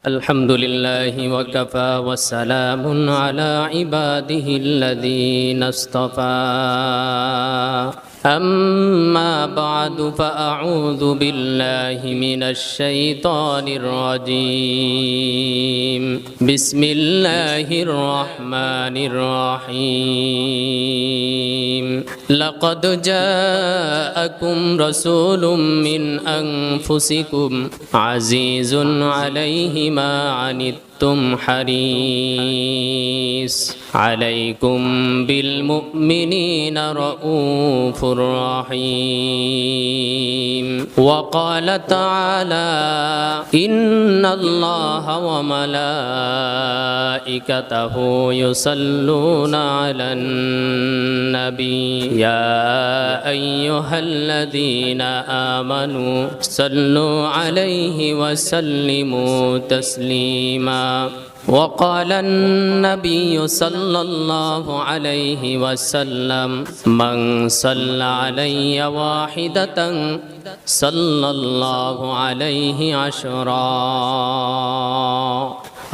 الحمد لله وكفى وسلام على عباده الذين اصطفى أما بعد فأعوذ بالله من الشيطان الرجيم بسم الله الرحمن الرحيم لقد جاءكم رسول من أنفسكم عزيز عليه ما عنتم حريص عليكم بالمؤمنين رؤوف رحيم وقال تعالى إن الله وملائكته يصلون على النبي يا أيها الذين آمنوا صلوا عليه وسلموا تسليما وقال النبي صلى الله عليه وسلم من صلى علي واحدة صلى الله عليه عشرا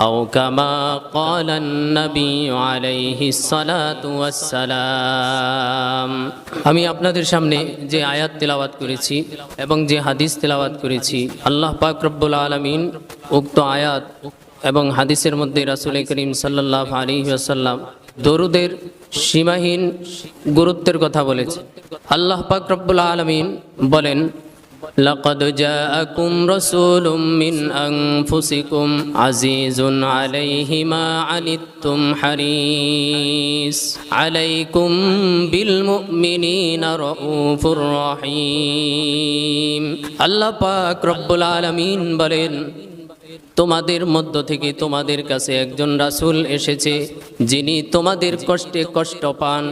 أو كما قال النبي عليه الصلاة والسلام আমি আপনাদের সামনে যে আয়াত তেলাওয়াত করেছি এবং যে হাদিস তেলাওয়াত করেছি আল্লাহ পাক রব্বুল আলামিন উক্ত আয়াত এবং হাদিসের মধ্যে রাসূল করিম সাল্লাল্লাহু আলাইহি ওয়াসাল্লাম দরুদের সীমাহীন গুরুত্বের কথা বলেছে। আল্লাহ পাক রব্বুল আলামিন বলেন لقد جاءكم رسول من أنفسكم عزيز عليه ما عنتم حريص عليكم بالمؤمنين رؤوف رحيم আল্লাহ পাক রব্বুল আলামিন বলেন তোমাদের মধ্য থেকে তোমাদের কাছে একজন রাসূল এসেছে যিনি তোমাদের কষ্টে কষ্ট পান,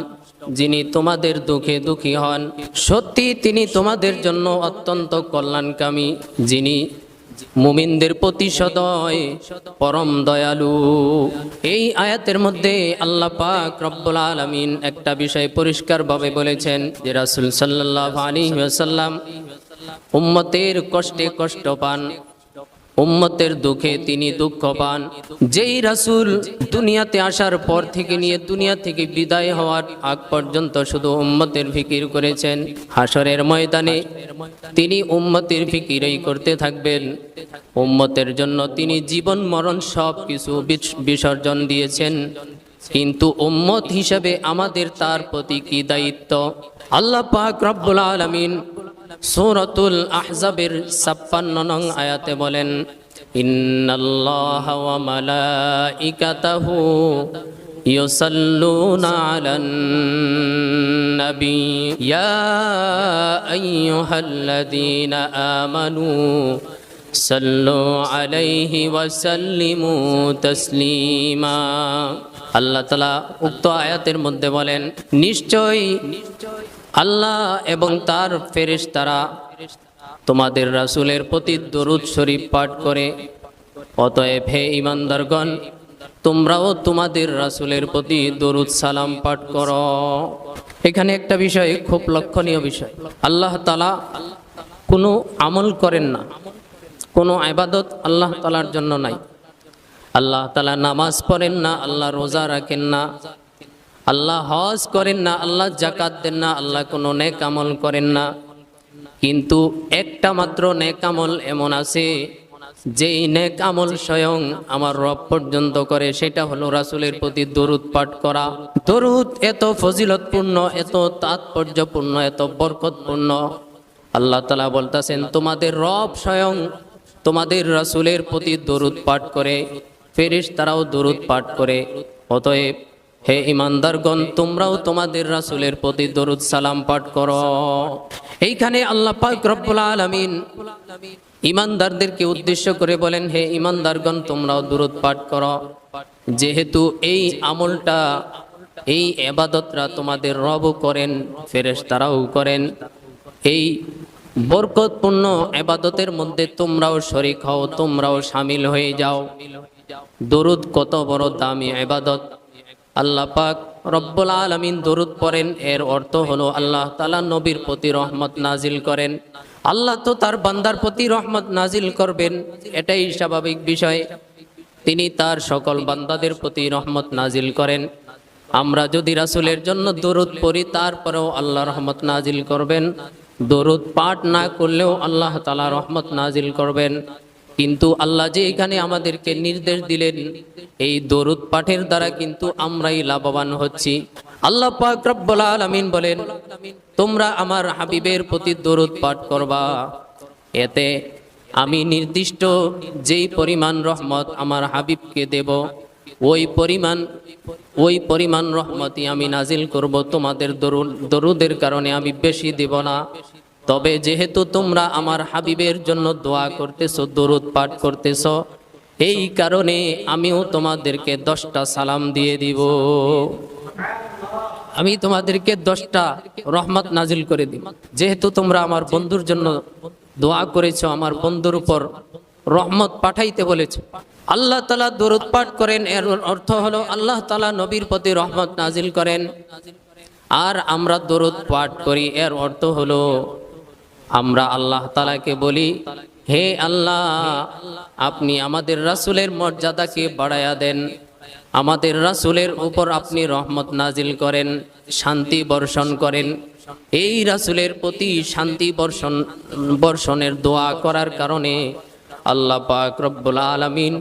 যিনি তোমাদের দুঃখে দুঃখী হন, সত্যি তিনি তোমাদের জন্য অত্যন্ত কল্যাণকামী, যিনি মুমিনদের প্রতি সদয় পরম দয়ালু। এই আয়াতের মধ্যে আল্লাহ পাক রব্বুল আলামিন একটা বিষয় পরিষ্কারভাবে বলেছেন যে রাসূল সাল্লাল্লাহু আলাইহি ওয়াসাল্লাম উম্মতের কষ্টে কষ্ট পান, উম্মতের দুঃখে তিনি দুঃখ পান। যেই রাসূল দুনিয়াতে আসার পর থেকে নিয়ে দুনিয়া থেকে বিদায় হওয়ার আগ পর্যন্ত শুধু উম্মতের ফিকির করেছেন, হাসরের ময়দানে তিনি উম্মতের ফিকিরই করতে থাকবেন। উম্মতের জন্য তিনি জীবন মরণ সব কিছু বিসর্জন দিয়েছেন, কিন্তু উম্মত হিসেবে আমাদের তার প্রতি কি দায়িত্ব? আল্লাহ পাক রব্বুল আলামিন সূরাতুল আহজাবের ৫৬ নং আয়াতে বলেন ইন্নাল্লাহা ওয়া মালাইকাতাহু ইউসাল্লুনা আলান নবী ইয়া আইয়ুহাল্লাযীনা আমানু সাল্লু আলাইহি ওয়া সাল্লিমু তাসলিমা। আল্লাহ তাআলা উক্ত আয়াতের মধ্যে বলেন নিশ্চয়ই আল্লাহ এবং তার ফেরেশতারা তোমাদের রাসূলের প্রতি দরুদ শরীফ পাঠ করে, অতএব হে ঈমানদারগণ তোমরাও তোমাদের রাসূলের প্রতি দরুদ সালাম পাঠ করো। এখানে একটা বিষয় খুব লক্ষণীয় বিষয়, আল্লাহ তাআলা কোনো আমল করেন না, কোনো ইবাদত আল্লাহ তাআলার জন্য নাই। আল্লাহ তাআলা নামাজ পড়েন না, আল্লাহ রোজা রাখেন না, আল্লাহ হজ করেন না, আল্লাহ যাকাত দেন না, আল্লাহ কোনো নেক আমল করেন না। কিন্তু একটা মাত্র নেক আমল এমন আছে যেই নেক আমল স্বয়ং আমার রব পর্যন্ত করে, সেটা হলো রাসূলের প্রতি দরুদ পাঠ করা। দরুদ এত ফজিলতপূর্ণ, এত তাৎপর্যপূর্ণ, এত বরকতপূর্ণ। আল্লাহ তাআলা বলতেছেন তোমাদের রব স্বয়ং তোমাদের রাসূলের প্রতি দরুদ পাঠ করে, ফেরেশতারাও দরুদ পাঠ করে। অতএব হে ঈমানদারগণ তোমরাও তোমাদের রাসূলের প্রতি দরুদ সালাম পাঠ করো। এইখানে আল্লাহ পাক রব্বুল আলামিন ঈমানদারদেরকে উদ্দেশ্য করে বলেন হে ঈমানদারগণ তোমরাও দরুদ পাঠ করো, যেহেতু এই আমলটা এই ইবাদতরা তোমাদের রবও করেন, ফেরেশতারাও করেন। এই বরকতপূর্ণ ইবাদতের মধ্যে তোমরাও শরীক হও, তোমরাও শামিল হয়ে যাও। দরুদ কত বড় দামি ইবাদত! আল্লাহ পাক রব্বুল আলামিন দরুদ পড়েন, এর অর্থ হলো আল্লাহ তাআলা নবীর প্রতি রহমত নাজিল করেন। আল্লাহ তো তার বান্দার প্রতি রহমত নাজিল করবেন, এটাই স্বাভাবিক বিষয়। তিনি তার সকল বান্দাদের প্রতি রহমত নাজিল করেন। আমরা যদি রাসূলের জন্য দরুদ পড়ি তারপরেও আল্লাহ রহমত নাজিল করবেন, দরুদ পাঠ না করলেও আল্লাহ তাআলা রহমত নাজিল করবেন। কিন্তু আল্লাহ যে এখানে আমাদেরকে নির্দেশ দিলেন, এই দরুদ পাঠের দ্বারা কিন্তু আমরাই লাভবান হচ্ছি। আল্লাহ পাক রব্বুল আলামিন বলেন, তোমরা আমার হাবিবের প্রতি দরুদ পাঠ করবা, এতে আমি নির্দিষ্ট যেই পরিমাণ রহমত আমার হাবিবকে দেব, ওই পরিমাণ রহমতই আমি নাজিল করব। তোমাদের দরুদের কারণে আমি বেশি দেব না। তবে যেহেতু তোমরা আমার হাবিবের জন্য দোয়া করতেছো, দরুদ পাঠ করতেছো, এই কারণে আমিও তোমাদেরকে 10টা সালাম দিয়ে দিব। আমি তোমাদেরকে 10টা রহমত নাজিল করে দিব। যেহেতু তোমরা আমার বন্ধুর জন্য দোয়া করেছো, আমার বন্ধুর উপর রহমত পাঠাইতে বলেছো। আল্লাহ তাআলা দরুদ পাঠ করেন, এর অর্থ হলো আল্লাহ তাআলা নবীর প্রতি রহমত নাজিল করেন। আর আমরা দরুদ পাঠ করি, এর অর্থ হলো আমরা আল্লাহ তাআলাকে বলি, হে আল্লাহ, আপনি আমাদের রাসূলের মর্যাদাকে বাড়ায়া দেন, আমাদের রাসূলের উপর আপনি রহমত নাজিল করেন, শান্তি বর্ষণ করেন। এই রাসূলের প্রতি শান্তি বর্ষণের দোয়া করার কারণে আল্লাহ পাক রব্বুল আলামিন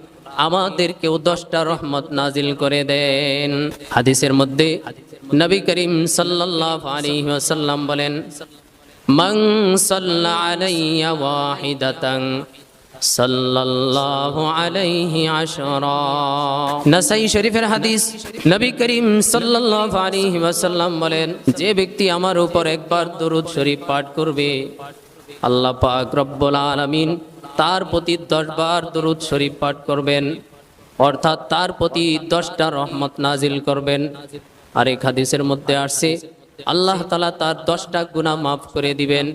আমাদেরকেও 10টা রহমত নাজিল করে দেন। হাদিসের মধ্যে নবী করিম সাল্লাল্লাহু আলাইহি ওয়াসাল্লাম বলেন, মান সাল্লা আলাইয়া ওয়াহিদাতান সাল্লাল্লাহু আলাইহি আশরা। নাসাই শরীফের হাদিস। নবী করিম সাল্লাল্লাহু আলাইহি ওয়াসাল্লাম বলেন, যে ব্যক্তি আমার উপর একবার দরুদ শরীফ পাঠ করবে, আল্লাহ পাক রব্বুল আলামিন তার প্রতি 10 বার দরুদ শরীফ পাঠ করবেন, অর্থাৎ তার প্রতি 10টা রহমত নাজিল করবেন। আর এক হাদিসের মধ্যে আসছে, আল্লাহ তাআলা তার 10টা গুনাহ মাফ করে দিবেন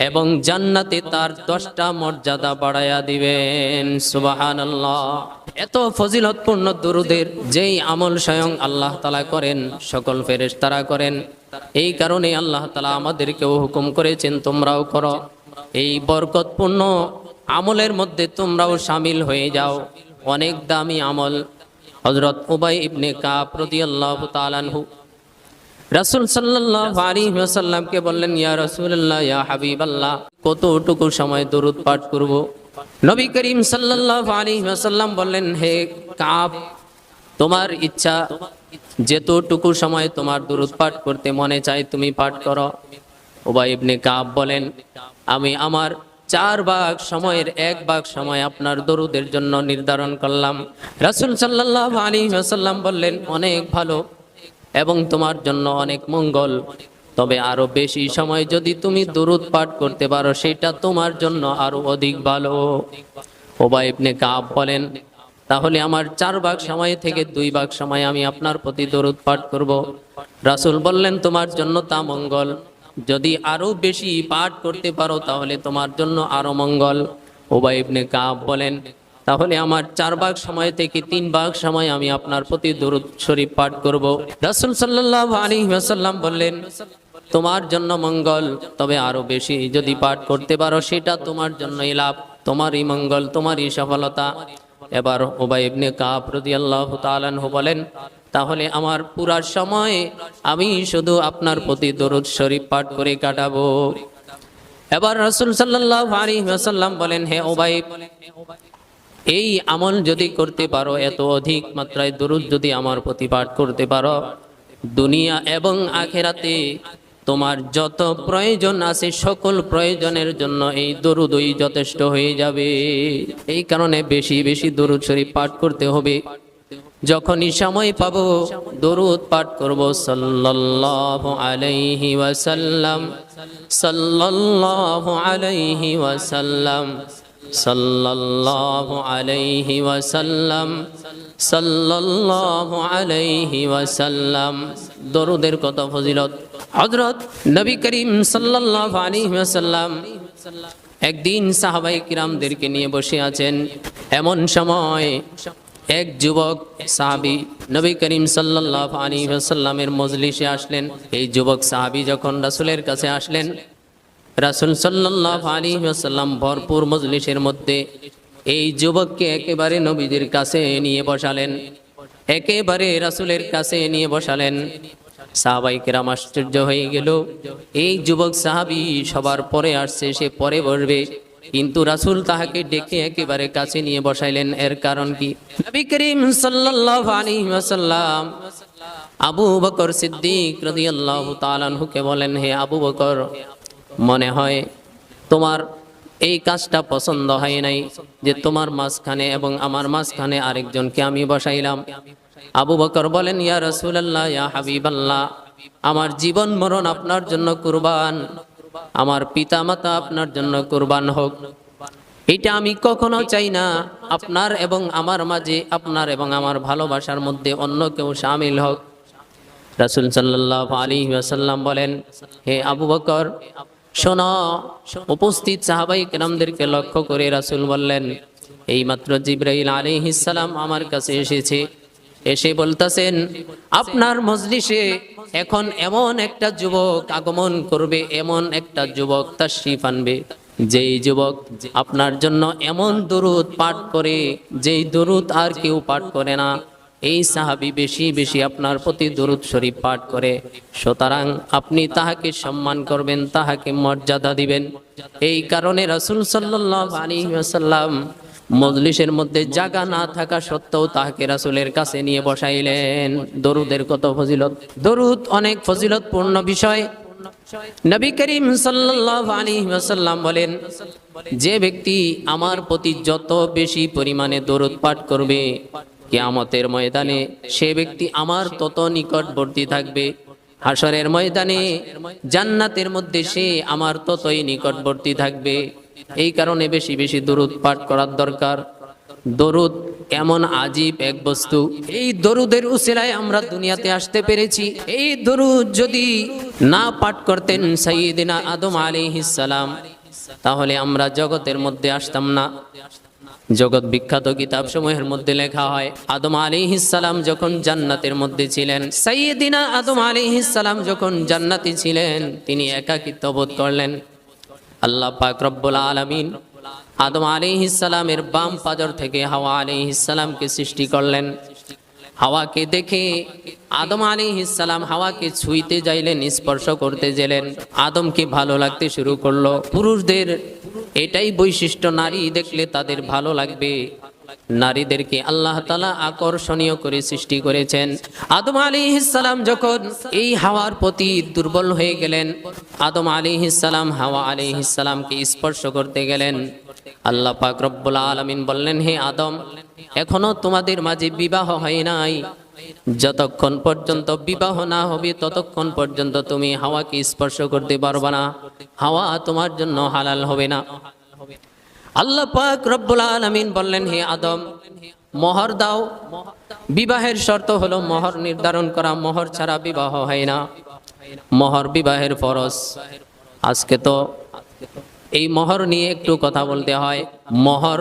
এবং জান্নাতে তার 10টা মর্যাদা বাড়ায়া দিবেন। সুবহানাল্লাহ। এত ফজিলতপূর্ণ দরুদের যেই আমল স্বয়ং আল্লাহ তাআলা করেন, সকল ফেরেশতারা করেন। এই কারণে আল্লাহ তাআলা আমাদেরকেও হুকুম করেছেন, তোমরাও করো। এই বরকতপূর্ণ আমলের মধ্যে তোমরাও শামিল হয়ে যাও। অনেক দামি আমল। হযরত উবাই ইবনে কাব রাদিয়াল্লাহু তাআলা আনহু রাসূল সাল্লাল্লাহু আলাইহি ওয়াসাল্লামকে বললেন, ইয়া রাসূলুল্লাহ, ইয়া হাবিবাল্লাহ, কতটুকু সময় দরুদ পাঠ করব? নবী করিম সাল্লাল্লাহু আলাইহি ওয়াসাল্লাম বললেন, হে কাব, তোমার ইচ্ছা, যেতটুকু সময় তোমার দরুদ পাঠ করতে মনে চায় তুমি পাঠ করো। উবাই ইবনে কাব বলেন, আমি আমার 4 ভাগ সময়ের 1 ভাগ সময় আপনার দরুদের জন্য নির্ধারণ করলাম। রাসূল সাল্লাল্লাহু আলাইহি ওয়াসাল্লাম বললেন, অনেক ভালো এবং তোমার জন্য অনেক মঙ্গল, তবে আরো বেশি সময় যদি তুমি দরুদ পাঠ করতে পারো সেটা তোমার জন্য আরো অধিক ভালো। উবাই ইবনে কাব বলেন, তাহলে আমার 4 ভাগ সময় থেকে 2 ভাগ সময় আমি আপনার প্রতি দরুদ পাঠ করব। রাসূল বললেন, তোমার জন্য তা মঙ্গল, যদি আরো বেশি পাঠ করতে পারো তাহলে তোমার জন্য আরো মঙ্গল। উবাই ইবনে কাব বলেন, তাহলে আমার 4 ভাগ সময় থেকে 3 ভাগ সময় আমি আপনার প্রতি দরুদ শরীফ পাঠ করব। রাসূল সাল্লাল্লাহু আলাইহি ওয়াসাল্লাম বললেন, তোমার জন্য মঙ্গল, তবে আরো বেশি যদি পাঠ করতে পারো সেটা তোমার জন্যই লাভ, তোমারই মঙ্গল, তোমারই সফলতা। এবার উবাই ইবনে কাব রাদিয়াল্লাহু তাআলা আনহু বলেন, তাহলে আমার পুরা সময় আমি শুধু আপনার প্রতি দরুদ শরীফ পাঠ করে কাটাবো। এবার রাসূল সাল্লাল্লাহু আলাইহি ওয়াসাল্লাম বলেন, হে উবাই, এই আমল যদি করতে পারো, এত অধিক মাত্রায় দরুদ যদি আমার প্রতি পাঠ করতে পারো, দুনিয়া এবং আখিরাতে তোমার যত প্রয়োজন আছে সকল প্রয়োজনের জন্য এই দরুদই যথেষ্ট হয়ে যাবে। এই কারণে বেশি বেশি দরুদ শরীফ পাঠ করতে হবে। যখনই সময় পাবো দরুদ পাঠ করব, সাল্লাল্লাহু আলাইহি ওয়াসাল্লাম, সাল্লাল্লাহু আলাইহি ওয়াসাল্লাম, সাল্লাল্লাহু আলাইহি ওয়াসাল্লাম, সাল্লাল্লাহু আলাইহি ওয়াসাল্লাম। দরুদের কত ফজিলত। হযরত নবী করিম সাল্লাল্লাহু আলাইহি ওয়াসাল্লাম একদিন সাহাবায়ে কিরামদেরকে নিয়ে বসে আছেন। এমন সময় এক যুবক সাহাবী নবী করিম সাল্লাল্লাহু আলাইহি ওয়াসাল্লামের মজলিসে আসলেন। এই যুবক সাহাবী যখন রাসূলের কাছে আসলেন, রাসূল সাল্লাল্লাহু আলাইহি ওয়াসাল্লাম ভরপুর মজলিসের মধ্যে এই যুবককে একেবারে নবীদের কাছে নিয়ে বসালেন, একেবারে রাসূলের কাছে নিয়ে বসালেন। সাহাবায়ে কেরাম আশ্চর্য হয়ে গেল, এই যুবক সাহাবী সবার পরে আসছে, সে পরে বসবে, কিন্তু রাসূল তাহাকে ডেকে একেবারে কাছে নিয়ে বসাইলেন। এর কারণ কি? নবী করিম সাল্লাল্লাহু আলাইহি ওয়াসাল্লাম আবু বকর সিদ্দিক রাদিয়াল্লাহু তাআলা আনহুকে বলেন, হে আবু বকর, মনে হয় তোমার এই কাজটা পছন্দ হয় নাই যে তোমার মাঝখানে এবং আমার মাঝখানে আরেকজনকে আমি বসাইলাম। আবু বকর বলেন, ইয়া রাসূলুল্লাহ, ইয়া হাবিবাল্লাহ, আমার জীবন মরণ আপনার জন্য কুরবান, আমার পিতা মাতা আপনার জন্য কুরবান হোক, এটা আমি কখনো চাই না আপনার এবং আমার মাঝে, আপনার এবং আমার ভালোবাসার মধ্যে অন্য কেউ শামিল হোক। রাসূল সাল্লাল্লাহু আলাইহি ওয়াসাল্লাম বলেন, হে আবু বকর, শোনো। উপস্থিত সাহাবায়ে কেরামদেরকে লক্ষ্য করে রাসূল বললেন, এইমাত্র জিবরাইল আলাইহিস সালাম আমার কাছে এসেছে, এসে বলতেছেন আপনার মজলিসে এখন এমন একটা যুবক আগমন করবে, এমন একটা যুবক তাশরীফ আনবে, যেই যুবক আপনার জন্য এমন দরুদ পাঠ করে যেই দরুদ আর কেউ পাঠ করে না। এই সাহাবী বেশি বেশি আপনার প্রতি দরুদ শরীফ পাঠ করে, সুতরাং আপনি তাহাকে সম্মান করবেন, তাহাকে মর্যাদা দিবেন। এই কারণে রাসূল সাল্লাল্লাহু আলাইহি ওয়াসাল্লাম মজলিসের মধ্যে জায়গা না থাকা সত্ত্বেও তাহাকে রাসূলের কাছে নিয়ে বসাইলেন। দরুদের কত ফজিলত! দরুদ অনেক ফজিলতপূর্ণ বিষয়। নবী করিম সাল্লাল্লাহু আলাইহি ওয়াসাল্লাম বলেন, যে ব্যক্তি আমার প্রতি যত বেশি পরিমাণে দরুদ পাঠ করবে, কিয়ামতের ময়দানে সে ব্যক্তি আমার তত নিকটবর্তী থাকবে। হাশরের ময়দানে জান্নাতের মধ্যে সে আমার ততই নিকটবর্তী থাকবে। এই কারণে বেশি বেশি দরুদ পাঠ করার দরকার। দরুদ এমন আজীব এক বস্তু, এই দরুদের উসিলায় আমরা দুনিয়াতে আসতে পেরেছি। এই দরুদ যদি না পাঠ করতেন সাইয়্যিদিনা আদম আলাইহিস সালাম, তাহলে আমরা জগতের মধ্যে আসতাম না। জগৎ বিখ্যাত কিতাব সমূহের মধ্যে লেখা হয়, আদম আলাইহিস সালাম যখন জান্নাতের মধ্যে ছিলেন, সাইয়্যিদিনা আদম আলাইহিস সালাম যখন জান্নাতি ছিলেন, তিনি একাকিত্ব বোধ করলেন। আল্লাহ পাক রব্বুল আলামিন আদম আলাইহিস সালামের বাম পাজর থেকে হাওয়া আলাইহিস সালামকে সৃষ্টি করলেন। হাওয়াকে দেখে আদম আলাইহিস সালাম হাওয়াকে ছুঁইতে যাইলেন, স্পর্শ করতে গেলেন। আদমকে ভালো লাগতে শুরু করলো। পুরুষদের এটাই বৈশিষ্ট্য, নারী দেখলে তাদের ভালো লাগবে। নারীদেরকে আল্লাহ তাআলা আকর্ষণীয় করে সৃষ্টি করেছেন। আদম আলাইহিস সালাম যখন এই হাওয়ার প্রতি দুর্বল হয়ে গেলেন, আদম আলাইহিস সালাম হাওয়া আলাইহিস সালামকে স্পর্শ করতে গেলেন। আল্লাহ পাক রব্বুল আলামিন বললেন, হে আদম, এখনো তোমাদের মাঝে বিবাহ হয় নাই, যতক্ষণ পর্যন্ত বিবাহ না হবে ততক্ষণ পর্যন্ত তুমি হাওয়াকে স্পর্শ করতে পারবে না, হাওয়া তোমার জন্য হালাল হবে না। আল্লাহ পাক রব্বুল আলামিন বললেন, হে আদম, মোহর দাও। বিবাহের শর্ত হলো মোহর নির্ধারণ করা, মোহর ছাড়া বিবাহ হয় না। মোহর বিবাহের ফরজ। আজকে তো এই মোহর নিয়ে একটু কথা বলতে হয়। মোহর,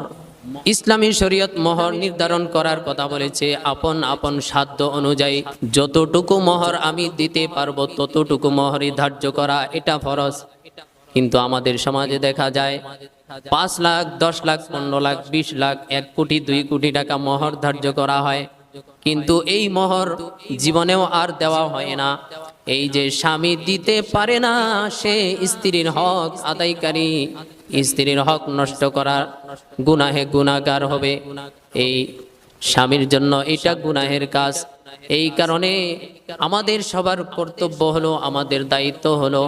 ইসলামী শরীয়ত মোহর নির্ধারণ করার কথা বলেছে আপন আপন সাধ্য অনুযায়ী। যতটুকু মোহর আমি দিতে পারবো ততটুকু মোহরই ধার্য করা, এটা ফরজ। কিন্তু আমাদের সমাজে দেখা যায় 5 লাখ, 10 লাখ, 15 লাখ, 20 লাখ, 1 কোটি, 2 কোটি টাকা মোহর ধার্য করা হয়, কিন্তু এই মোহর জীবনেও আর দেওয়া হয় না। এই যে স্বামী দিতে পারে না, সে স্ত্রীর হক আদায়কারী, স্ত্রীর হক নষ্ট করার গুনাহে গুনাহগার হবে। এই স্বামীর জন্য এটা গুনাহের কাজ। এই কারণে আমাদের সবার কর্তব্য হলো, আমাদের দায়িত্ব হলো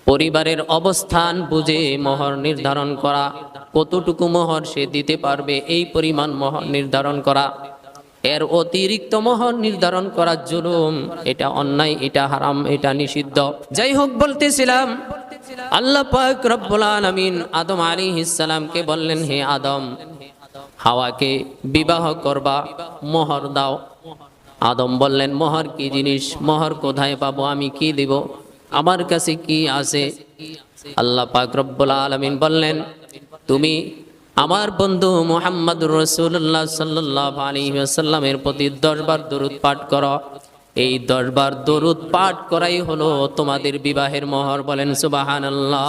পরিবারের অবস্থান বুঝে মোহর নির্ধারণ করা। কতটুকু মোহর সে দিতে পারবে এই পরিমাণ মোহর নির্ধারণ করা। এর অতিরিক্ত মোহর নির্ধারণ করা জুলুম, এটা অন্যায়, এটা হারাম, এটা নিষিদ্ধ। যাই হোক, বলতেছিলাম আল্লাহ পাক রব্বুল আলামিন আদম আলাইহিস সালামকে বললেন, হে আদম, হাওয়াকে বিবাহ করবা, মোহর দাও। আদম বললেন, মোহর কি জিনিস? মোহর কোথায় পাবো? আমি কি দিব? আমার কাছে কি আছে? আল্লাহ পাক রব্বুল আলামিন বললেন, তুমি আমার বন্ধু মুহাম্মদুর রাসূলুল্লাহ সাল্লাল্লাহু আলাইহি ওয়াসাল্লামের প্রতি 10 বার দরুদ পাঠ করো। এই 10 বার দরুদ পাঠ করাই হলো তোমাদের বিবাহের মোহর। বলেন সুবহানাল্লাহ।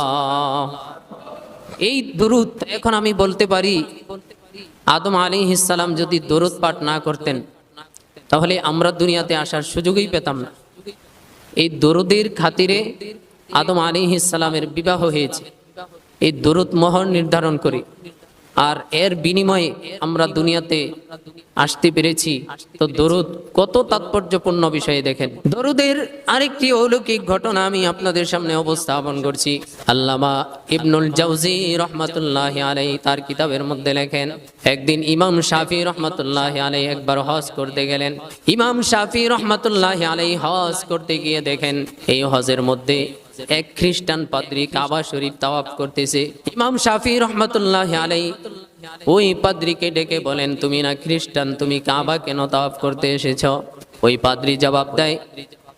এই দরুদ এখন আমি বলতে পারি, আদম আলাইহিস সালাম যদি দরুদ পাঠ না করতেন তাহলে আমরা দুনিয়াতে আসার সুযোগই পেতাম না। এই দরুদের খাতিরে আদম আলাইহিস সালামের বিবাহ হয়েছে, এই দরুদ মোহর নির্ধারণ করে, আর এর বিনিময়ে আমরা দুনিয়াতে আসতে পেরেছি। তো দরুদ কত তাৎপর্যপূর্ণ বিষয়ে দেখেন। দরুদের আরেকটি অলৌকিক ঘটনা আমি আপনাদের সামনে উপস্থাপন করছি। আল্লামা ইবনুল জাওজি রহমাতুল্লাহি আলাইহি তার কিতাবের মধ্যে লেখেন, একদিন ইমাম শাফি রহমাতুল্লাহি আলাইহি একবার হজ করতে গেলেন। ইমাম শাফি রহমাতুল্লাহি আলাইহি হজ করতে গিয়ে দেখেন এই হজের মধ্যে এক খ্রিস্টান পাদ্রী কাবা শরীফ তাওয়াফ করতেছে। ইমাম শাফি রহমাতুল্লাহি আলাইহি ওই পাদ্রীকে ডেকে বলেন, তুমি না খ্রিস্টান, তুমি কাবা কেন তাওয়াফ করতে এসেছো? ওই পাদ্রী জবাব দেয়,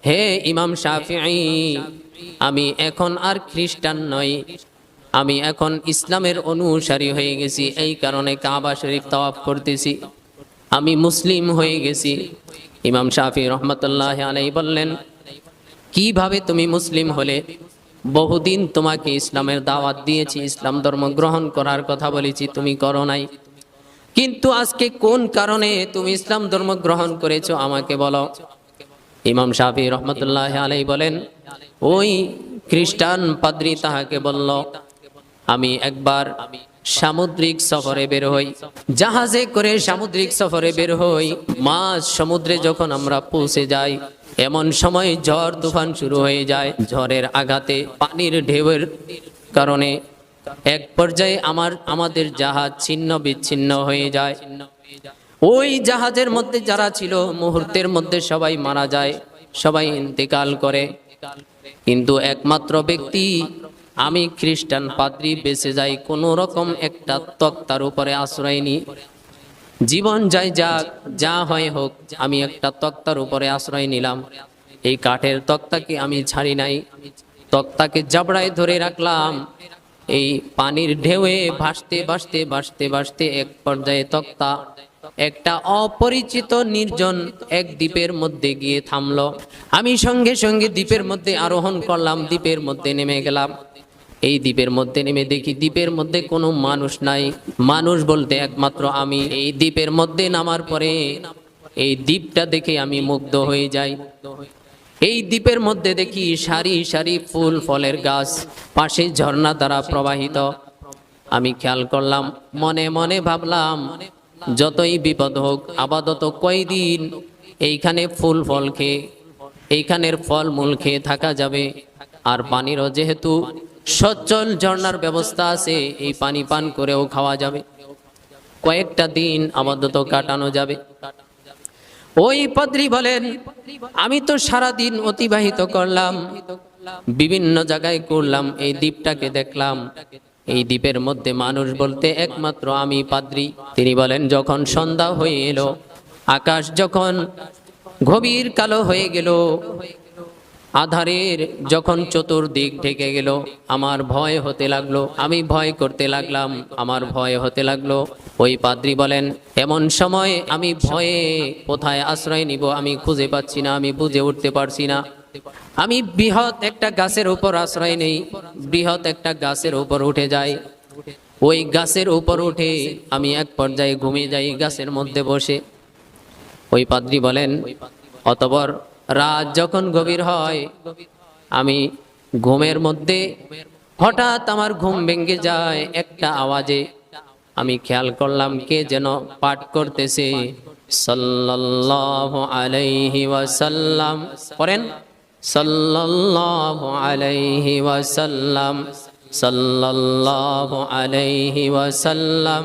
হে ইমাম শাফিঈ, আমি এখন আর খ্রিস্টান নই, আমি এখন ইসলামের অনুসারী হয়ে গেছি, এই কারণে কাবা শরীফ তাওয়াফ করতেছি, আমি মুসলিম হয়ে গেছি। ইমাম শাফি রহমাতুল্লাহি আলাইহি বললেন, কিভাবে তুমি মুসলিম হলে? বহুদিন তোমাকে ইসলামের দাওয়াত দিয়েছি, ইসলাম ধর্ম গ্রহণ করার কথা বলেছি, তুমি করো নাই, কিন্তু আজকে কোন কারণে তুমি ইসলাম ধর্ম গ্রহণ করেছো আমাকে বলো। ইমাম শাফি রহমতুল্লাহ আলাইহি বলেন, ওই খ্রিস্টান পাদ্রী তাহাকে বলল, আমি একবার সামুদ্রিক সফরে বের হই, জাহাজে করে সামুদ্রিক সফরে বের হই, মাঝ সমুদ্রে যখন আমরা পৌঁছে যাই এমন সময় ঝড় তুফান শুরু হয়ে যায়। ঝড়ের আঘাতে পানির ঢেউয়ের কারণে এক পর্যায়ে আমাদের জাহাজ ছিন্ন বিচ্ছিন্ন হয়ে যায়। ওই জাহাজের মধ্যে যারা ছিল মুহূর্তের মধ্যে সবাই মারা যায়, সবাই ইন্তেকাল করে, কিন্তু একমাত্র ব্যক্তি আমি খ্রিস্টান পাদ্রী বেঁচে যাই, কোন রকম একটা তক্তার উপরে আশ্রয় নিই, জীবন যায় যাক, যা হয় হোক, আমি একটা তক্তার উপরে আশ্রয় নিলাম। এই কাঠের তক্তাকে আমি ছাড়ি নাই, তক্তাকে জাবড়ায় ধরে রাখলাম। এই পানির ঢেউয়ে ভাসতে ভাসতে ভাসতে ভাসতে এক পর্যায়ে তক্তা একটা অপরিচিত নির্জন এক দ্বীপের মধ্যে গিয়ে থামলো। আমি সঙ্গে সঙ্গে দ্বীপের মধ্যে আরোহণ করলাম, দ্বীপের মধ্যে নেমে গেলাম। এই দ্বীপের মধ্যে নেমে দেখি দ্বীপের মধ্যে কোনো মানুষ নাই, মানুষ বলতে একমাত্র আমি। এই দ্বীপের মধ্যে নামার পরে এই দ্বীপটা দেখে আমি মুগ্ধ হয়ে যাই। এই দ্বীপের মধ্যে দেখি সারি সারি ফুল ফলের গাছ, পাশে ঝর্ণা দ্বারা প্রবাহিত। আমি খেয়াল করলাম, মনে মনে ভাবলাম, যতই বিপদ হোক আপাতত কয়দিন এইখানে ফুল ফল খেয়ে, এইখানের ফল মূল খেয়ে থাকা যাবে, আর পানিরও যেহেতু সচ্ছল ঝর্ণার ব্যবস্থা আছে, এই পানি পান করেও খাওয়া যাবে, কয়েকটা দিন আপাতত কাটানো যাবে। ওই পাদ্রী বলেন, আমি তো সারা দিন অতিবাহিত করলাম, বিভিন্ন জায়গায় করলাম, এই দ্বীপটাকে দেখলাম, এই দ্বীপের মধ্যে মানুষ বলতে একমাত্র আমি পাদ্রী। তিনি বলেন, যখন সন্ধ্যা হয়ে এলো, আকাশ যখন গভীর কালো হয়ে গেল, আধারের যখন চতুর্দিক ঢেকে গেল, আমার ভয় হতে লাগলো, আমি ভয় করতে লাগলাম, আমার ভয় হতে লাগলো। ওই পাদ্রী বলেন, এমন সময় আমি ভয়ে কোথায় আশ্রয় নিব আমি খুঁজে পাচ্ছি না, আমি বুঝে উঠতে পারছি না। আমি বৃহৎ একটা গাছের উপর আশ্রয় নেই, বৃহৎ একটা গাছের উপর উঠে যাই। ওই গাছের উপর উঠে আমি এক পর্যায়ে ঘুমিয়ে যাই গাছের মধ্যে বসে। ওই পাদ্রী বলেন, অতঃপর রাত যখন গভীর হয়, আমি ঘুমের মধ্যে হঠাৎ আমার ঘুম ভেঙে যায় একটা আওয়াজে। আমি খেয়াল করলাম কে যেন পাঠ করতেছে, সাল্লাল্লাহু আলাইহি ওয়াসাল্লাম। পড়েন, সাল্লাল্লাহু আলাইহি ওয়াসাল্লাম, সাল্লাল্লাহু আলাইহি ওয়াসাল্লাম,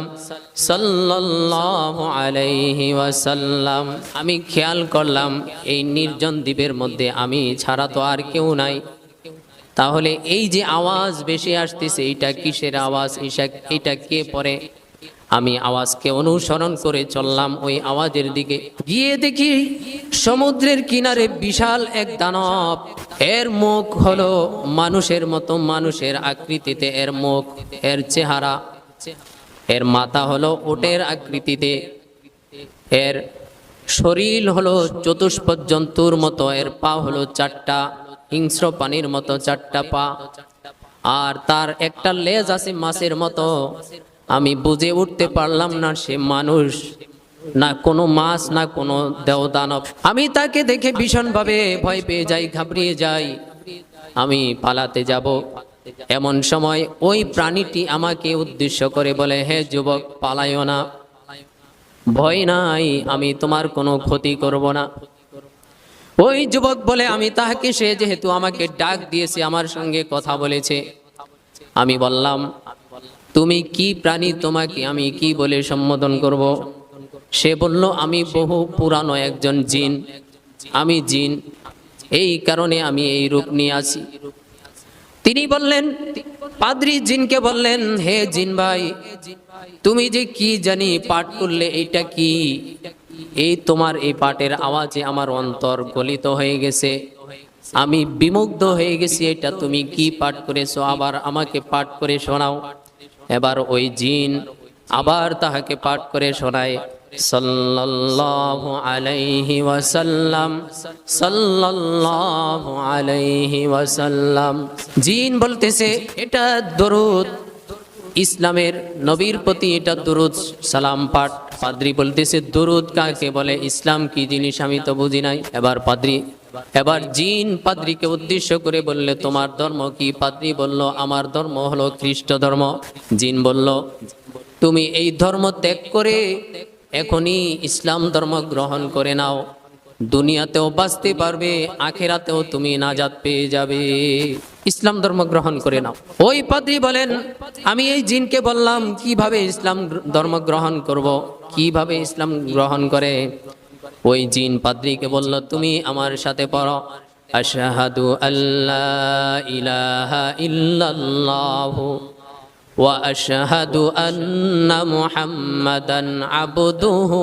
সাল্লাল্লাহু আলাইহি ওয়াসাল্লাম। আমি খেয়াল করলাম এই নির্জন দ্বীপের মধ্যে আমি ছাড়া তো আর কেউ নাই। তাহলে এই যে আওয়াজ বেশি আসতেছে, এটা কিসের আওয়াজ, এটা কে পড়ে? আমি আওয়াজকে অনুসরণ করে চললাম ওই আওয়াজের দিকে। গিয়ে দেখি সমুদ্রের কিনারে বিশাল এক দানব, এর মুখ হলো মানুষের মতো, মানুষের আকৃতিতে এর মুখ, এর চেহারা, এর মাথা হলো উটের আকৃতিতে, এর শরীর হলো চতুষ্পদ জন্তুর মতো, এর পা হলো চারটা, হিংস্র প্রাণীর মতো চারটা পা, আর তার একটা লেজ আছে মাছের মতো। আমি বুঝে উঠতে পারলাম না সে মানুষ না কোনো মাছ না কোনো দেবদানব। আমি তাকে দেখে ভীষণভাবে ভয় পেয়ে যাই, ঘাবড়িয়ে যাই, আমি পালাতে যাব। এমন সময় ওই প্রাণীটি আমাকে উদ্দেশ্য করে বলে, হে যুবক, পালাইও না, ভয় নাই, আমি তোমার কোনো ক্ষতি করব না। ওই যুবক বলে, আমি তাহাকে, সে যেহেতু আমাকে ডাক দিয়েছে, আমার সঙ্গে কথা বলেছে, আমি বললাম, তুমি কি প্রাণী, তোমাকে আমি কি বলে সম্বোধন করব? সে বলল, আমি বহু পুরানো একজন জিন, আমি জিন, এই কারণে আমি এই রূপ নিয়ে আছি। তিনি বললেন, পাদ্রী জিনকে বললেন, হে জিন ভাই, তুমি যে কি জানি পাঠ করলে, এইটা কি? এই তোমার এই পাঠের আওয়াজে আমার অন্তর গলিত হয়ে গেছে, আমি বিমুগ্ধ হয়ে গেছি, এটা তুমি কি পাঠ করেছো? আবার আমাকে পাঠ করে শোনাও। এবার ওই জিন আবার তাহাকে পাঠ করে শোনায়, সাল্লাল্লাহু আলাইহি ওয়াসাল্লাম, সাল্লাল্লাহু আলাইহি ওয়াসাল্লাম। জিন বলতেছে, এটা দরুদ, ইসলামের নবীর প্রতি এটা দরুদ সালাম পাঠ। পাদ্রী বলতেছে, দরুদ কাকে বলে? ইসলাম কি জিনিস আমি তো বুঝি নাই। এবার জিন পাদ্রীকে উদ্দেশ্য করে বললে, তোমার ধর্ম কি? পাদ্রী বলল, আমার ধর্ম হলো খ্রিস্ট ধর্ম। জিন বলল, তুমি এই ধর্ম ত্যাগ করে এখনই ইসলাম ধর্ম গ্রহণ করে নাও, দুনিয়াতেও বাঁচতে পারবে, আখেরাতেও তুমি নাজাত পেয়ে যাবে, ইসলাম ধর্ম গ্রহণ করে নাও। ওই পাদ্রী বলেন, আমি এই জিনকে বললাম, কিভাবে ইসলাম ধর্ম গ্রহণ করব, কিভাবে ইসলাম গ্রহণ করে? ওই জিন পাদ্রীকে বলল, তুমি আমার সাথে পড়ো, আশহাদু আল্লা ইলাহা ইল্লাল্লাহু ওয়া আশহাদু আন্না মুহাম্মাদান আবদুহু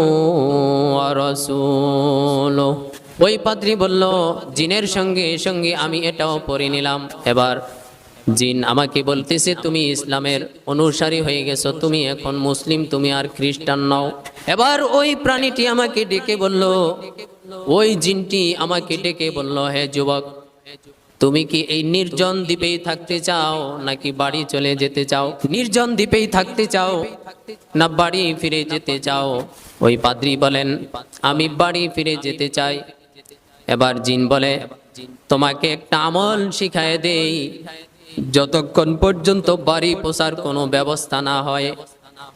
ওয়া রাসূলুহু। ওই পাদ্রী বলল, জিনের সঙ্গে সঙ্গে আমি এটাও পড়ে নিলাম। এবার জিন আমাকে বলতেছে, তুমি ইসলামের অনুসারী হয়ে গেছো, তুমি এখন মুসলিম, তুমি আর খ্রিস্টান নও। এবার ওই প্রাণীটি আমাকে ডেকে বলল, ওই জিনটি আমাকে ডেকে বলল, হে যুবক, তুমি কি এই নির্জন দ্বীপেই থাকতে চাও নাকি বাড়ি চলে যেতে চাও? নির্জন দ্বীপেই থাকতে চাও না বাড়ি ফিরে যেতে চাও? ওই পাদ্রী বলেন, আমি বাড়ি ফিরে যেতে চাই। এবার জিন বলে, তোমাকে একটা আমল শিখায় দেই, যতক্ষণ পর্যন্ত বাড়ি পৌঁছার কোনো ব্যবস্থা না হয়,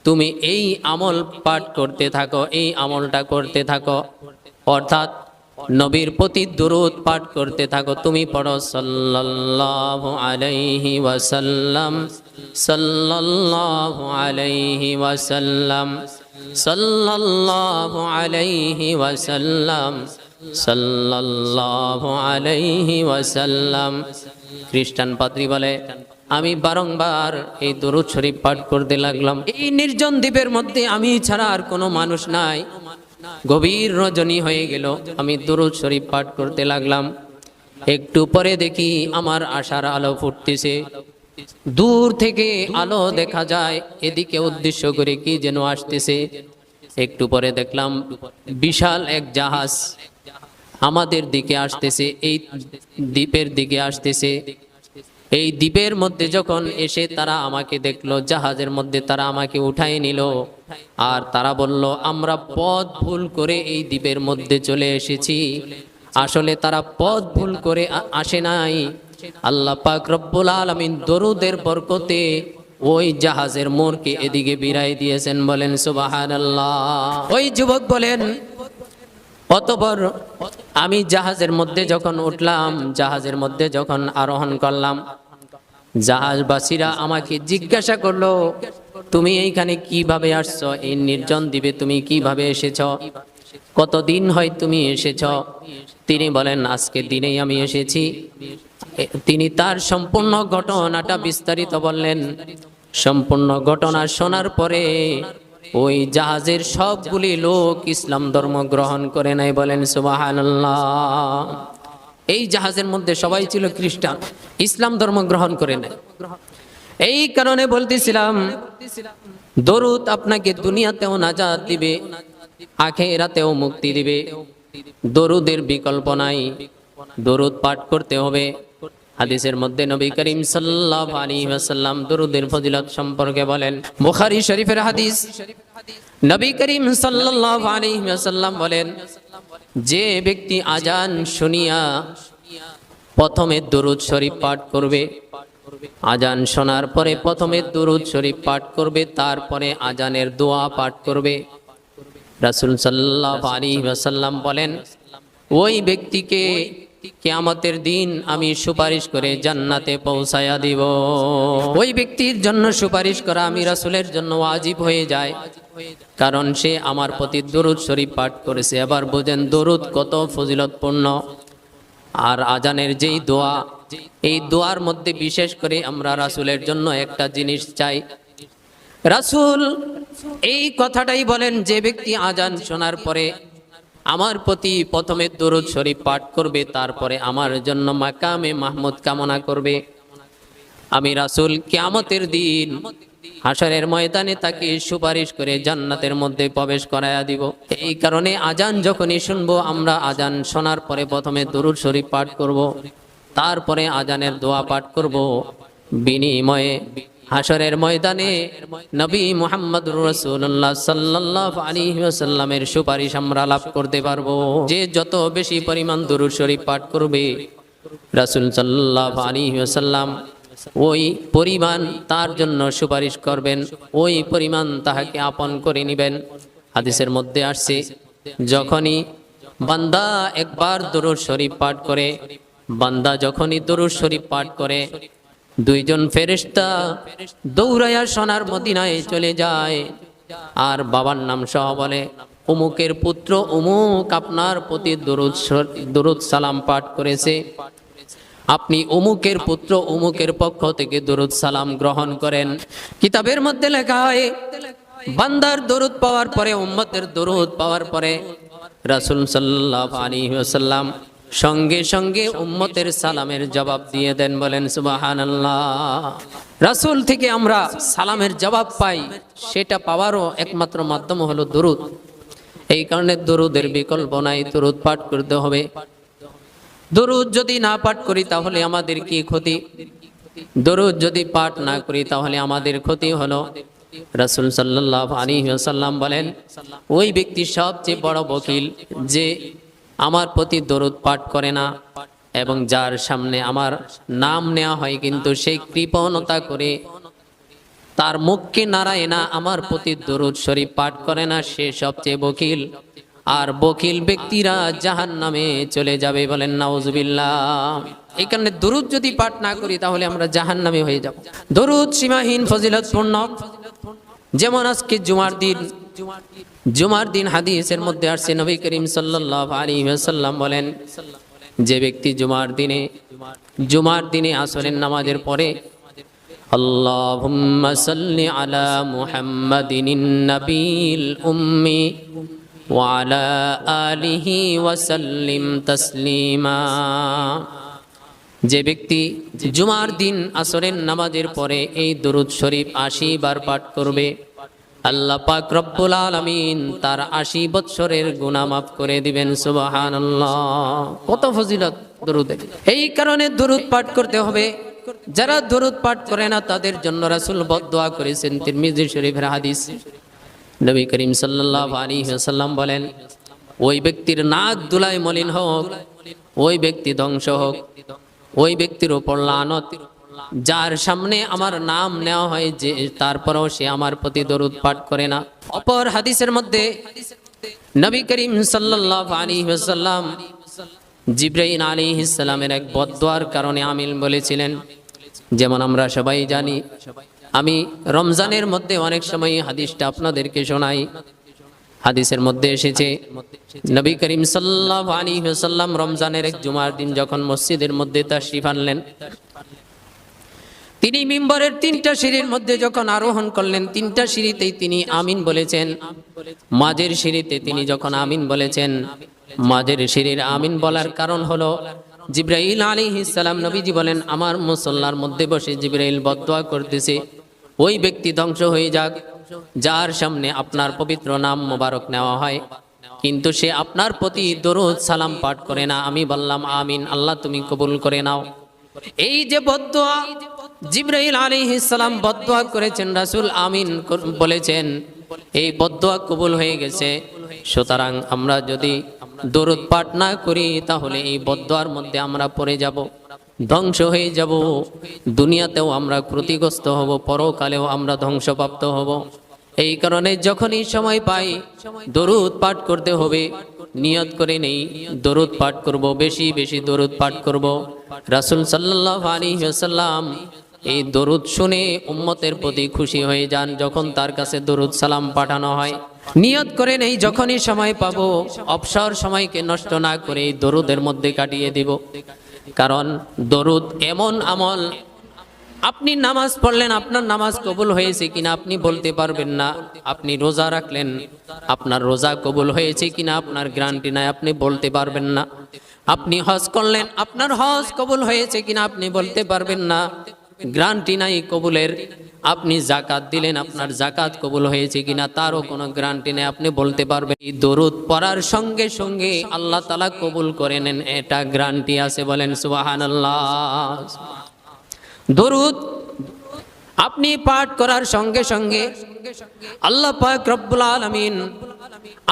তুমি এই আমল পাঠ করতে থাকো, এই আমলটা করতে থাকো, অর্থাৎ নবীর প্রতি দুরূদ পাঠ করতে থাকো। তুমি পড়ো, সাল্লাল্লাহু আলাইহি ওয়াসাল্লাম, সাল্লাল্লাহু আলাইহি ওয়াসাল্লাম, সাল্লাল্লাহু আলাইহি ওয়াসাল্লাম, সাল্লাল্লাহু আলাইহি ওয়াসাল্লাম। খ্রিস্টান পাদ্রী বলে, আমি বারংবার এই দুরূদ শরীফ পাঠ করতে লাগলাম। এই নির্জন দ্বীপের মধ্যে আমি ছাড়া আর কোনো মানুষ নাই। গভীর রজনী হয়ে গেল, আমি দুরূদ শরীফ পাঠ করতে লাগলাম। একটু পরে দেখি আমার আশার আলো ফুটতেছে, দূর থেকে আলো দেখা যায়, এদিকে উদ্দেশ্য করে কি যেন আসতেছে। একটু পরে দেখলাম বিশাল এক জাহাজ আমাদের দিকে আসতেছে, এই দ্বীপের দিকে আসতেছে। এই দ্বীপের মধ্যে যখন এসে তারা আমাকে দেখলো, জাহাজের মধ্যে তারা আমাকে উঠায় নিল, আর তারা বলল, আমরা পথ ভুল করে এই দ্বীপের মধ্যে চলে এসেছি। আসলে তারা পথ ভুল করে আসে নাই, আল্লাহ পাক রব্বুল আলামিন দরুদের বরকতে ওই জাহাজের মোড়কে এদিকে বিরাই দিয়েছেন। বলেন সুবহানাল্লাহ। ওই যুবক বলেন, অতঃপর আমি জাহাজের মধ্যে যখন উঠলাম, জাহাজের মধ্যে যখন আরোহণ করলাম, জাহাজবাসীরা আমাকে জিজ্ঞাসা করলো, তুমি এইখানে কিভাবে আসছো? এই নির্জন দ্বীপে তুমি কিভাবে এসেছ? কতদিন হয় তুমি এসেছ? তিনি বলেন, আজকে দিনেই আমি এসেছি। তিনি তার সম্পূর্ণ ঘটনাটা বিস্তারিত বললেন। সম্পূর্ণ ঘটনা শোনার পরে ওই জাহাজের সবগুলি লোক ইসলাম ধর্ম গ্রহণ করে নাই। বলেন সুবহানাল্লাহ। এই জাহাজের মধ্যে সবাই ছিল খ্রিস্টান, ইসলাম ধর্ম গ্রহণ করে নাই। এই কারণে বলতেছিলাম, দরুদ আপনাকে দুনিয়াতেও নাজাত দিবে, আখিরাতেও মুক্তি দিবে। দরুদের বিকল্প নাই, দরুদ পাঠ করতে হবে। হাদিসের মধ্যে নবী করিম সাল্লাল্লাহু আলাইহি ওয়াসাল্লাম দরুদের ফজিলত সম্পর্কে বলেন। বুখারী শরীফের হাদিস, নবী করিম সাল্লাল্লাহু আলাইহি ওয়াসাল্লাম বলেন, যে ব্যক্তি আজান শুনিয়া প্রথমে দরুদ শরীফ পাঠ করবে, আজান শোনার পরে প্রথমে দরুদ শরীফ পাঠ করবে, তারপরে আজানের দোয়া পাঠ করবে, রাসূল সাল্লাল্লাহু আলাইহি ওয়াসাল্লাম বলেন, ওই ব্যক্তিকে কিয়ামতের দিন আমি সুপারিশ করে জান্নাতে পৌঁছায়া দিব। ওই ব্যক্তির জন্য সুপারিশ করা আমি রাসূলের জন্য ওয়াজিব হয়ে যায়, কারণ সে আমার প্রতি দরুদ শরীফ পাঠ করেছে। এবার বোঝেন দরুদ কত ফজিলতপূর্ণ। আর আজানের যেই দোয়া, এই দোয়ার মধ্যে বিশেষ করে আমরা রাসূলের জন্য একটা জিনিস চাই। রাসূল এই কথাটাই বলেন, যে ব্যক্তি আজান শোনার পরে আমার প্রতি প্রথমে দরুদ শরীফ পাঠ করবে, তারপরে আমার জন্য মাকামে মাহমুদ কামনা করবে, আমি রাসূল কিয়ামতের দিন হাশরের ময়দানে তাকে সুপারিশ করে জান্নাতের মধ্যে প্রবেশ করায়া দিব। এই কারণে আজান যখনই শুনবো, আমরা আজান শোনার পরে প্রথমে দরুদ শরীফ পাঠ করব, তারপরে আজানের দোয়া পাঠ করব। বিনিময়ে হাশরের ময়দানে নবী মুহাম্মদুর রাসূলুল্লাহ সাল্লাল্লাহু আলাইহি ওয়াসাল্লামের সুপারিশ আমরা লাভ করতে পারবো। যে যত বেশি পরিমাণ দরুদ শরীফ পাঠ করবে, রাসূল সাল্লাল্লাহু আলাইহি ওয়াসাল্লাম ওই পরিমাণ তার জন্য সুপারিশ করবেন, ওই পরিমাণ তাহাকে আপন করে নেবেন। হাদিসের মধ্যে আসছে, যখনই বান্দা একবার দরুদ শরীফ পাঠ করে, বান্দা যখনই দরুদ শরীফ পাঠ করে, দুইজন ফেরেশতা দৌড়াইয়া সোনার মদিনায় চলে যায়, আর বাবার নাম সহ বলে, অমুকের পুত্র অমুক আপনার প্রতি দরুদ সালাম পাঠ করেছে, আপনি অমুকের পুত্র অমুকের পক্ষ থেকে দরুদ সালাম গ্রহণ করেন। কিতাবের মধ্যে লেখা হয়, বান্দার দরুদ পাওয়ার পরে, উম্মতের দরুদ পাওয়ার পরে রাসূল সাল্লাল্লাহু আলাইহি ওয়াসাল্লাম সঙ্গে সঙ্গে উম্মতের সালামের জবাব দিয়ে দেন। বলেন সুবহানাল্লাহ। রাসূল থেকে আমরা সালামের জবাব পাই, সেটা পাওয়ারও একমাত্র মাধ্যম হলো দরুদ। এই কারণে দরুদের বিকল্প নাই, দরুদ পাঠ করতে হবে। দরুদ যদি না পাঠ করি তাহলে আমাদের কি ক্ষতি? দরুদ যদি পাঠ না করি তাহলে আমাদের ক্ষতি হলো। রাসূল সাল্লাল্লাহু আলাইহি ওয়াসাল্লাম বলেন, ওই ব্যক্তি সবচেয়ে বড় বকিল, যে আমার প্রতি দরুদ পাঠ করে না এবং যার সামনে আমার নাম নেওয়া হয় কিন্তু সেই কৃপণতা করে তার মুখকে নাড়ায় না, আমার প্রতি দরুদ শরীফ পাঠ করে না, সে সবচেয়ে বকিল। আর বকিল ব্যক্তিরা জাহান্নামে চলে যাবে। বলেন নাউজুবিল্লাহ। এই কারণে দরুদ যদি পাঠ না করি তাহলে আমরা জাহান্নামে হয়ে যাব। দরুদ সীমাহীন ফজিলতপূর্ণ। যেমন আজকে জুমার দিন হাদিসের মধ্যে আসছে, নবী করিম সাল্লাল্লাহু আলাইহি ওয়াসাল্লাম বলেন, যে ব্যক্তি জুমার দিনে আসরের নামাজের পরে আল্লাহুম্মা সাল্লি আলা মুহাম্মাদিন নাবিয়িল উম্মি ওয়া আলা আলিহি ওয়া সাল্লিম তাসলিমা, যে ব্যক্তি জুমার দিন আসরের নামাজের পরে এই দরুদ শরীফ 80 বার পাঠ করবে, আল্লাহ পাক রব্বুল আলামিন তার 80 বছরের গুনাহ মাফ করে দিবেন। সুবহানাল্লাহ। কত ফজিলত দরুদের। এই কারণে দরুদ পাঠ করতে হবে। যারা দরুদ পাঠ করে না তাদের জন্য রাসূল বদদোয়া করেছেন। তিরমিজি শরীফের হাদিস, নবী করিম সাল্লাল্লাহু আলাইহি ওয়াসাল্লাম বলেন, ওই ব্যক্তির নাক দুলায় মলিন হোক, ওই ব্যক্তি ধ্বংস হোক, ওই ব্যক্তির উপর লানত, যার সামনে আমার নাম নেওয়া হয় যে তারপরেও সে আমার প্রতি দরুদ পাঠ করে না। অপর হাদিসের মধ্যে নবী করিম সাল্লাল্লাহু আলাইহি ওয়াসাল্লাম জিবরাইল আলাইহিস সালামের এক বদদোয়ার কারণে আমিন বলেছিলেন। যেমন আমরা সবাই জানি, আমি রমজানের মধ্যে অনেক সময় হাদিসটা আপনাদেরকে শোনাই। হাদিসের মধ্যে এসেছে, নবী করিম সাল্লাল্লাহু আলাইহি ওয়াসাল্লাম রমজানের এক জুমার দিন যখন মসজিদের মধ্যে তাশরিফ আনলেন, তিনি মিম্বরের 3টা সিঁড়ির মধ্যে যখন আরোহণ করলেন, 3টা সিঁড়িতেই তিনি আমিন বলেছেন। মাঝের সিঁড়িতে তিনি যখন আমিন বলেছেন, মাঝের সিঁড়ির আমিন বলার কারণ হলো, জিবরাইল আলাইহিস সালাম, নবীজি বলেন, আমার মুসল্লার মধ্যে বসে জিবরাইল বদদোয়া করতেছে, ওই ব্যক্তি ধ্বংস হয়ে যাক, যার সামনে আপনার পবিত্র নাম মোবারক নেওয়া হয়, কিন্তু সে আপনার প্রতি দরুদ সালাম পাঠ করে না, আমি বললাম আমিন, আল্লাহ তুমি কবুল করে নাও। এই যে বদদুয়া, জিবরাইল আলাইহিস সালাম বদদুয়া করেছেন, রাসূল আমিন বলেছেন, এই বদদুয়া কবুল হয়ে গেছে। সুতরাং আমরা যদি দরুদ পাঠ না করি তাহলে এই বদদুয়ার মধ্যে আমরা পড়ে যাব, ধ্বংস হয়ে যাব। দুনিয়াতেও আমরা ক্ষতিগ্রস্ত হব, পরকালেও আমরা ধ্বংসপ্রাপ্ত হব। এই কারণে যখনই সময় পাই দরুদ পাঠ করতে হবে। নিয়ত করে নেই দরুদ পাঠ করব, বেশি বেশি দরুদ পাঠ করব। রাসূল সাল্লাল্লাহু আলাইহি ওয়াসাল্লাম এই দরুদ শুনে উম্মতের প্রতি খুশি হয়ে যান যখন তার কাছে দরুদ সালাম পাঠানো হয়। নিয়ত করে নেই যখনই সময় পাবো অবসর সময়কে নষ্ট না করে এই দরুদের মধ্যে কাটিয়ে দিব। কারণ দরুদ এমন আমল, আপনি নামাজ পড়লেন, আপনার নামাজ কবুল হয়েছে কিনা আপনি বলতে পারবেন না। আপনি রোজা রাখলেন, আপনার রোজা কবুল হয়েছে কিনা আপনার গ্যারান্টি নাই, আপনি বলতে পারবেন না। আপনি হজ করলেন, আপনার হজ কবুল হয়েছে কিনা আপনি বলতে পারবেন না, গ্যারান্টি নাই কবুলের। আপনি জাকাত দিলেন, আপনার জাকাত কবুল হয়েছে কিনা তারও কোনো গ্যারান্টি নেই, আপনি বলতে পারবেন। এই দরুদ পড়ার সঙ্গে সঙ্গে আল্লাহ তাআলা কবুল করে নেন, এটা গ্যারান্টি আছে, বলেন সুবহানাল্লাহ। দরুদ আপনি পাঠ করার সঙ্গে সঙ্গে আল্লাহ পাক রব্বুল আলামিন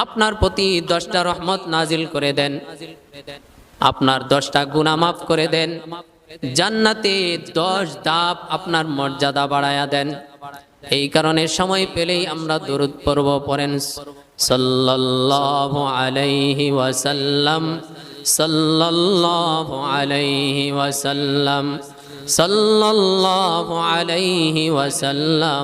আপনার প্রতি 10টা রহমত নাজিল করে দেন, আপনার 10টা গুনাহ মাফ করে দেন, জান্নাতে 10 ধাপ আপনার মর্যাদা বাড়ায়া দেন। এই কারণে সময় পেলেই আমরা দরুদ পড়ব। পড়েন সাল্লাল্লাহু আলাইহি ওয়াসাল্লাম, সাল্লাল্লাহু আলাইহি ওয়াসাল্লাম, সাল্লাল্লাহু আলাইহি ওয়াসাল্লাম।